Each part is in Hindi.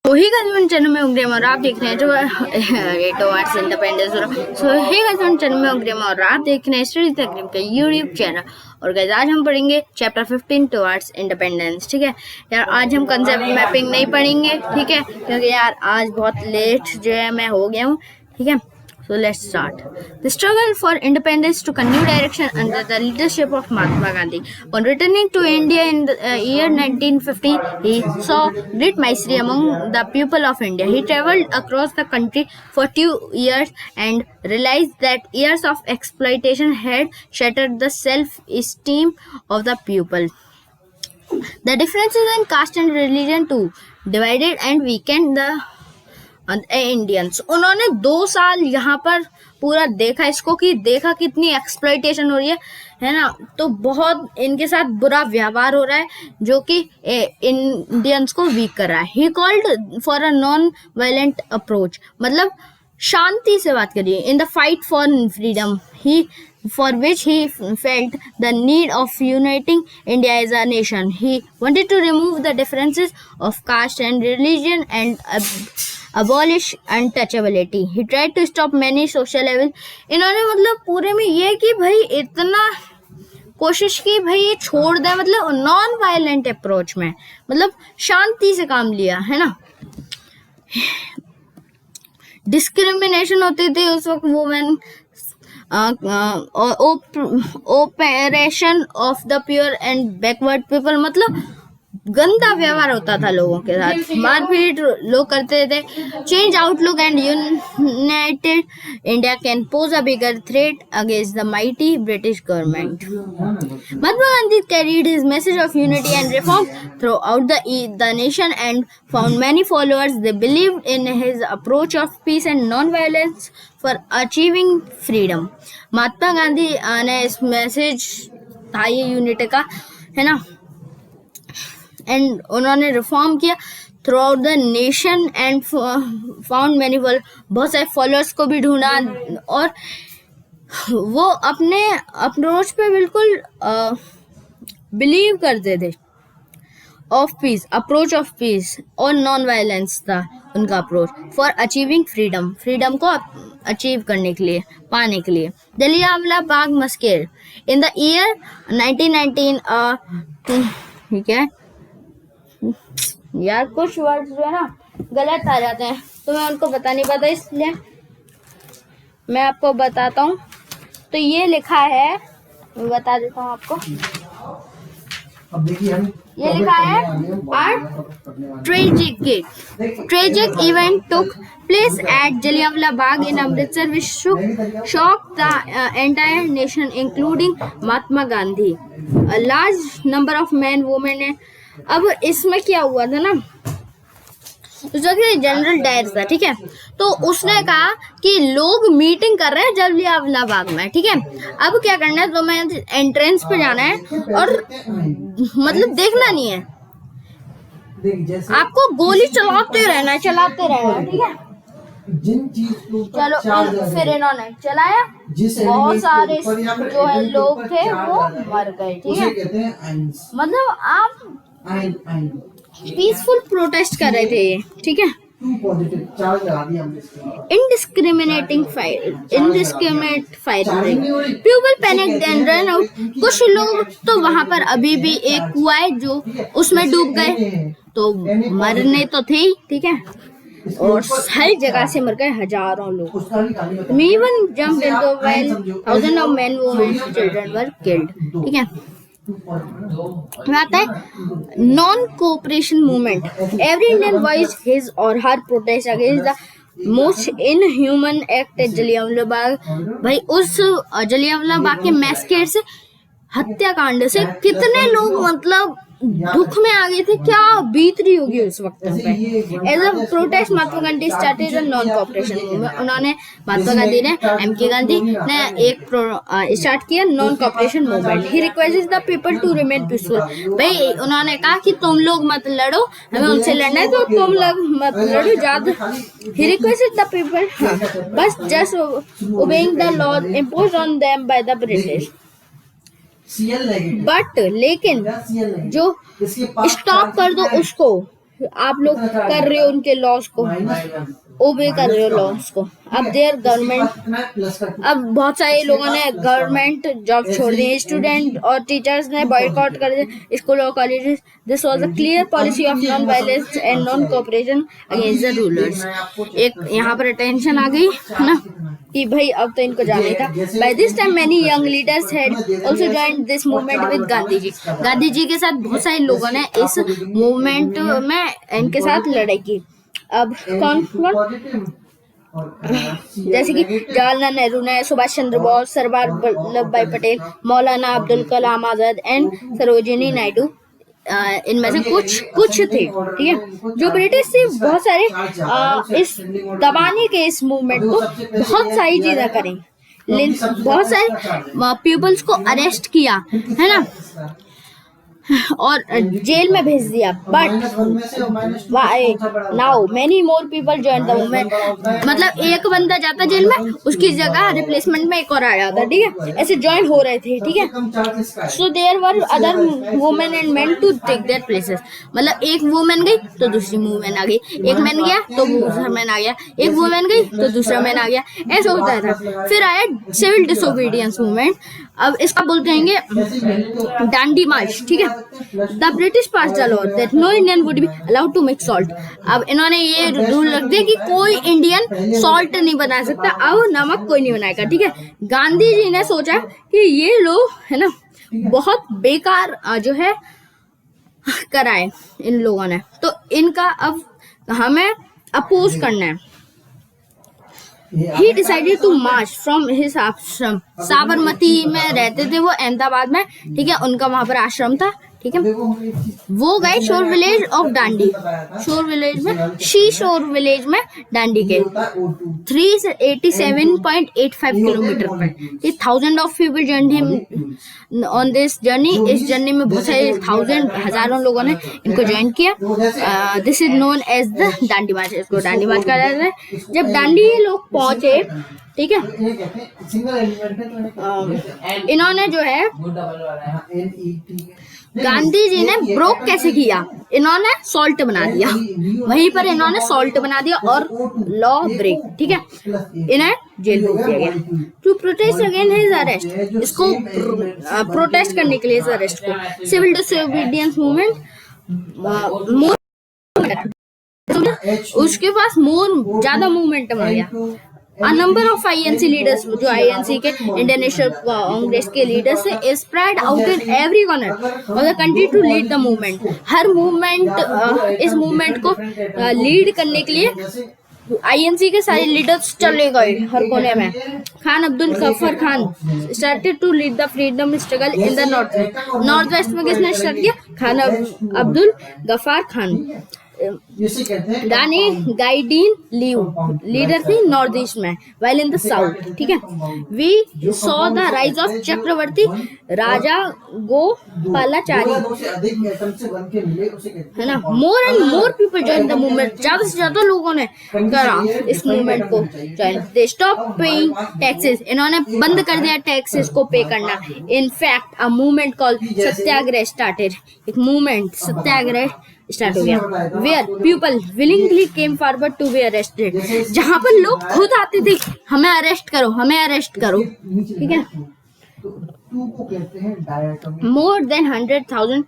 तो ही गाइस चैनल में उंगलियां और आप देख रहे हैं जो टुवर्ड्स इंडिपेंडेंस। सो हे गाइस चैनल में उंगलियां और आप देख रहे हैं स्टडी तकरीम का यूट्यूब चैनल। और गाइस आज हम पढ़ेंगे चैप्टर 15 टुवर्ड्स इंडिपेंडेंस। ठीक है यार, आज हम कंसेप्ट मैपिंग नहीं पढ़ेंगे, ठीक है, क्योंकि यार आज बहुत लेट जो है मैं हो गया हूँ। ठीक है, so let's start. The struggle for independence took a new direction under the leadership of Mahatma Gandhi. On returning to India in the year 1950, he saw great misery among the people of India. He traveled across the country for 2 years and realized that years of exploitation had shattered the self-esteem of the people. The differences in caste and religion too divided and weakened the Indians. उन्होंने 2 साल यहाँ पर पूरा देखा इसको कि देखा कितनी एक्सप्लॉइटेशन हो रही है ना, तो बहुत इनके साथ बुरा व्यवहार हो रहा है जो कि इंडियंस को वीक कर रहा है। He called for a non violent approach, मतलब शांति से बात करिए। In the fight for freedom he for which he felt the need of uniting India as a nation. He wanted to remove the differences of caste and religion and abolish untouchability. He tried to stop many social evils. इन्होंने मतलब पूरे में ये कि भाई इतना कोशिश की भाई ये छोड़ दे, मतलब नॉन वायलेंट अप्रोच में, मतलब शांति से काम लिया है ना। डिस्क्रिमिनेशन होती थी उस वक्त women, operation of the pure and backward people, मतलब गंदा व्यवहार होता था लोगों के साथ, मारपीट लोग करते थे। Change outlook and United India can pose a bigger threat against the mighty British government. Mahatma Gandhi carried his message of unity and reform throughout the nation and found many followers. They believed in his approach of peace and non-violence for achieving freedom. Mahatma Gandhi ने इस मैसेज था ये यूनिटी का, है ना, एंड उन्होंने रिफॉर्म किया through out the nation and found many बहुत सारे फॉलोअर्स को भी ढूंढा। और वो अपने अप्रोच पे बिल्कुल बिलीव करते थे of peace, approach of peace और नॉन वायलेंस था उनका approach for achieving freedom, freedom को अचीव करने के लिए, पाने के लिए। Jallianwala Bagh मस्केर in the year 1919, ठीक है यार कुछ वर्ड्स जो है ना गलत आ जाते हैं तो मैं उनको बता नहीं पाता, इसलिए मैं आपको बताता हूँ। तो ये लिखा है, मैं बता देता हूँ आपको, अब देखिए हम ये लिखा है tragic event took place at Jallianwala Bagh in Amritsar which shocked the entire nation including Mahatma Gandhi. A large number of men, women. अब इसमें क्या हुआ था ना, उस जगह जनरल डायर था, ठीक है, तो उसने कहा कि लोग मीटिंग कर रहे हैं जलियांवाला बाग में, ठीक है, अब क्या करना है, तो मैं एंट्रेंस पे जाना है और मतलब देखना नहीं है, आपको गोली चलाते रहना, ठीक है। चलो फिर इन्होंने चलाया, बहुत सारे जो है लोग थे वो मर गए, ठीक है, मतलब आप पीसफुल प्रोटेस्ट कर रहे थे, ठीक है। Indiscriminate firing, people panicked and run out. कुछ लोग तो वहां पर अभी भी एक कुआं है जो उसमें डूब गए, तो मरने तो थे, ठीक है, और हर जगह से मर गए हजारों लोग। Even jumped into a well, thousands of men, women, children were killed, ठीक है। आता है non cooperation movement, every Indian voice his और हर protest against the most inhuman act at Jallianwala Bagh. भाई उस जलियांवाला बाग के मैसेकेर से, हत्याकांड से कितने लोग मतलब दुख में आ गए थे, क्या बीत रही होगी उस वक्त पे। As a protest Mahatma Gandhi started non cooperation movement, उन्होंने महात्मा गांधी ने एम.के. गांधी ने एक स्टार्ट किया non cooperation movement. He requested the people to remain peaceful, भाई उन्होंने कहा कि तुम लोग मत लड़ो, हमें उनसे लड़ना है तो तुम लोग मत लड़ो ज्यादा। ही रिक्वेस्टेड द पीपल बस just obeying the law imposed on them by the British, but लेकिन जो स्टॉप कर दो उसको, आप लोग कर रहे हो उनके लॉस को, ओबे कर रहे हो लॉस को। अब देयर गवर्नमेंट, अब बहुत सारे लोगों ने गवर्नमेंट जॉब छोड़ दी, स्टूडेंट और टीचर्स ने बॉयकॉट कर दिया स्कूल और colleges. This was a clear policy of non violence and non cooperation against the rulers. एक यहाँ पर अटेंशन आ गई है ना कि भाई अब तो इनको जाना ही था। By this time many young leaders had also joined this movement with Gandhi ji. Gandhi ji के साथ बहुत सारे लोगों ने इस मूवमेंट में इनके साथ लड़ाई की। अब कौन कौन, जैसे कि जवाहरलाल नेहरू ने, सुभाष चंद्र बोस, सरदार वल्लभ भाई पटेल, मौलाना अब्दुल कलाम आजाद एंड सरोजिनी नायडू इनमें से कुछ थे, ठीक है। जो ब्रिटिश थी बहुत सारे इस दबाने के इस मूवमेंट को बहुत सारी चीजें करें, बहुत सारे पीपल्स को अरेस्ट किया है ना और जेल में भेज दिया। But now many more people join the movement, मतलब एक बंदा जाता जेल में, उसकी जगह रिप्लेसमेंट में एक और आ जाता, ठीक है। ऐसे ज्वाइन हो रहे थे, ठीक है। So there were other women and men to take their places, मतलब एक वुमेन गई तो दूसरी वुमेन आ गई, एक मैन गया तो दूसरा मैन आ गया, एक वुमेन गई तो दूसरा मैन आ गया, ऐसा होता था। फिर आया सिविल डिसोबीडियंस मूवमेंट। अब इसका बोलते हैं डांडी मार्च, ठीक है। The British pass the law that no Indian would be allowed to make salt. अब इन्होंने ये रूल रख दिया कि कोई इंडियन सॉल्ट नहीं बना सकता, अब नमक कोई नहीं बनाएगा, ठीक है। गांधी जी ने सोचा कि ये लोग है ना बहुत बेकार जो है कराए इन लोगों ने, तो इनका अब हमें अपोज करना है। He decided to march from his ashram। Sabarmati में रहते थे वो, अहमदाबाद में, ठीक है। उनका वहां पर आश्रम था, ठीक है। वो गए शोर विलेज ऑफ डांडी, शोर विलेज में, शोर विलेज में डांडी के 387.85 किलोमीटर पर। 1000 of people joined him on this journey. इस जर्नी में बहुत सारे हजारों लोगों ने इनको ज्वाइन किया। This is known as the Dandi march, इसको डांडी मार्च कहा जाता है। जब डांडी ये लोग पहुंचे, ठीक है, इन्होंने जो है गांधी जी ने ब्रोक कैसे किया, इन्होंने सॉल्ट बना दिया, वहीं पर इन्होंने सॉल्ट बना दिया और लॉ ब्रेक, ठीक है। इन्हें जेल भेज दिया गया to protest against his arrest. इसको प्रोटेस्ट करने के लिए इस अरेस्ट को सिविल डिसोबीडियंस मूवमेंट उसके पास मोर ज्यादा मूवमेंटम आ गया। A number of INC leaders, जो INC के इंडियन नेशनल कांग्रेस के लीडर्स है, spread out in every corner of the country to lead the movement। Her movement इस मूवमेंट को लीड करने के लिए INC के सारे लीडर्स चले गए हर कोने में। Khan Abdul Ghaffar Khan started to lead the freedom struggle in the north west में किसने स्टार्ट किया? खान अब्दुल गफ्फार खान। रानी गाइडीन लीव लीडर थी नॉर्थ ईस्ट में, वाइल इन द साउथ, ठीक है। We saw the rise of Chakravarti Raja Gopalachari, है ना। More and more people join the movement, ज्यादा से ज्यादा लोगों ने करा इस मूवमेंट को join. They stop paying taxes, इन्होंने बंद कर दिया टैक्सेस को पे करना। In fact a movement called Satyagraha started, एक मूवमेंट सत्याग्रह स्टार्ट हो गया। Where people willingly came forward to be arrested, जहां पर लोग खुद आते थे हमें अरेस्ट करो, हमें अरेस्ट करो, ठीक है। More than 100,000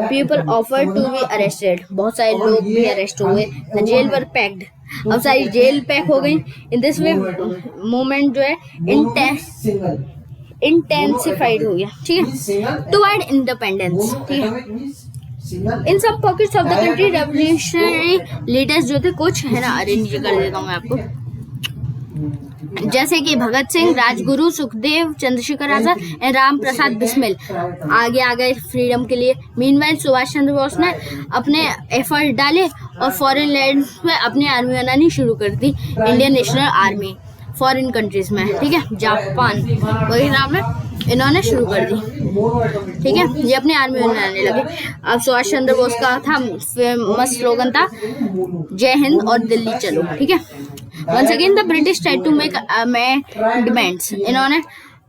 people offer to be arrested, बहुत सारे लोग भी अरेस्ट हुए। द जेल वर पैक्ड, अब सारी जेल पैक हो गई। इन दिस वे मूवमेंट जो है इंटेंसिफाइड हो गया, ठीक है, टुवर्ड इंडिपेंडेंस, ठीक है। इन सब pockets of the country revolutionary leaders जो थे कुछ, है ना, अरेंज कर देता हूँ मैं आपको, जैसे कि भगत सिंह, राजगुरु, सुखदेव, चंद्रशेखर आजाद एंड राम प्रसाद बिस्मिल आगे आ गए फ्रीडम के लिए। मीनवाइल सुभाष चंद्र बोस ने अपने एफर्ट डाले और फॉरेन लैंड्स में अपनी आर्मी बनानी शुरू कर दी, Indian national army, foreign countries में, ठीक है, जापान वगैरह में इन्होंने शुरू कर दी, ठीक है। ये अपनी आर्मी बनाने लगे। अब सुभाष चंद्र बोस का था फेमस स्लोगन था जय हिंद और दिल्ली चलो, ठीक है। Once again the British tried to make demands, इन्होंने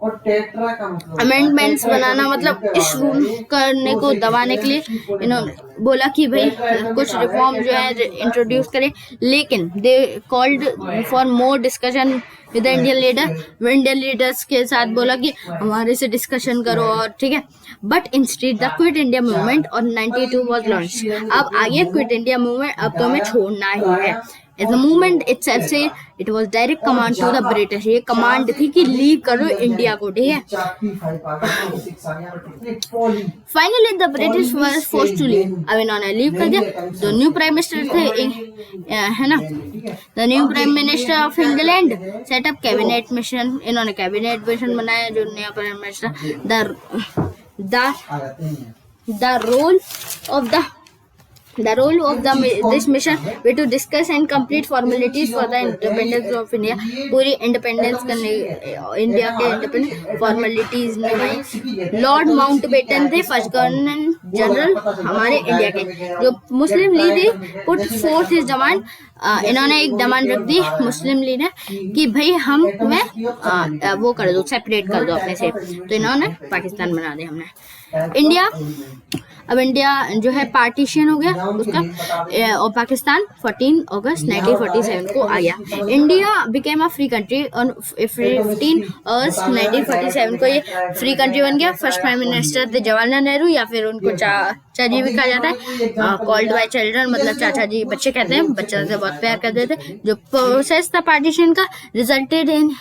अमेंडमेंट्स बनाना, मतलब इस रूल करने को दबाने के लिए इन्होंने बोला कि भाई कुछ रिफॉर्म जो है इंट्रोड्यूस करें, लेकिन they called for more discussion with Indian leader. Indian leaders के साथ बोला कि हमारे से डिस्कशन करो, और ठीक है। But instead the quit India movement और 92 वॉज लॉन्च। अब आगे क्विट इंडिया मूवमेंट, अब तो हमें छोड़ना ही है। As the movement itself said, it was direct command to the British। ये कमांड थी कि लीव करो इंडिया को, ठीक है। Finally the British were forced to leave। अब इन्होंने लीव कर दिया। जो न्यू प्राइम मिनिस्टर थे, है ना, the new prime minister of England set up cabinet mission. इन्होंने कैबिनेट मिशन बनाया, जो नया prime minister The role of this mission were to discuss and complete formalities for the independence of India। पूरी इंडिपेंडेंस करने, इंडिया के इंडिपेंडेंस फॉर्मेलिटीज निभाई। लॉर्ड माउंटबेटन थे फर्स्ट गवर्नर जनरल हमारे इंडिया के। जो मुस्लिम लीग थी पुट फोर्थ हिज डिमांड। इन्होंने एक डिमांड रख दी मुस्लिम लीग ने कि भाई हम तुम्हें वो कर दो, सेपरेट कर दो अपने से। तो इन्होंने पाकिस्तान बना दिया हमने इंडिया। अब इंडिया जो है पार्टीशन हो गया उसका, और पाकिस्तान 14 अगस्त 1947 को आ गया। India became a free country on 15 अगस्त 1947 को ये फ्री कंट्री बन गया। फर्स्ट प्राइम मिनिस्टर थे जवाहरलाल नेहरू, या फिर उनको चाचा जी भी कहा जाता है। कॉल्ड बाय चिल्ड्रन, मतलब चाचा जी बच्चे कहते हैं, बच्चों से बहुत प्यार करते थे। जो प्रोसेस था पार्टीशन का रिजल्टेड इन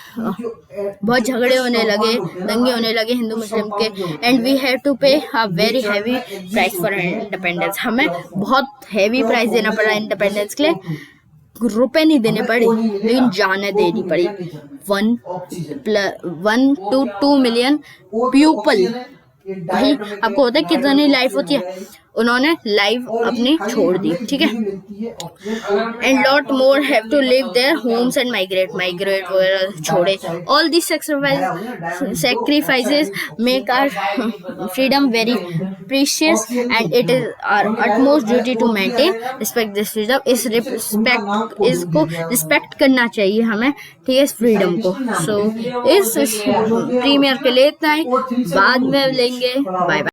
बहुत झगड़े होने लगे, दंगे होने लगे हिंदू मुस्लिम के। एंड वी हैव टू पे a very heavy price for independence. हमें बहुत हैवी प्राइस देना पड़ा इंडिपेंडेंस के लिए। रुपए नहीं देने पड़े, लेकिन जाने देनी पड़ी। 1 to 2 मिलियन पीपल। भाई आपको पता है कितनी लाइफ होती है, उन्होंने लाइफ अपनी छोड़ दी, ठीक है। And lot more have to leave their homes and migrate वगैरह छोड़े। All this sacrifices make our freedom very precious and it is our utmost duty to maintain respect this freedom। इसको रिस्पेक्ट करना चाहिए हमें, ठीक है, इस फ्रीडम को। सो इस प्रीमियर के लिए इतना ही, बाद में लेंगे। Bye bye.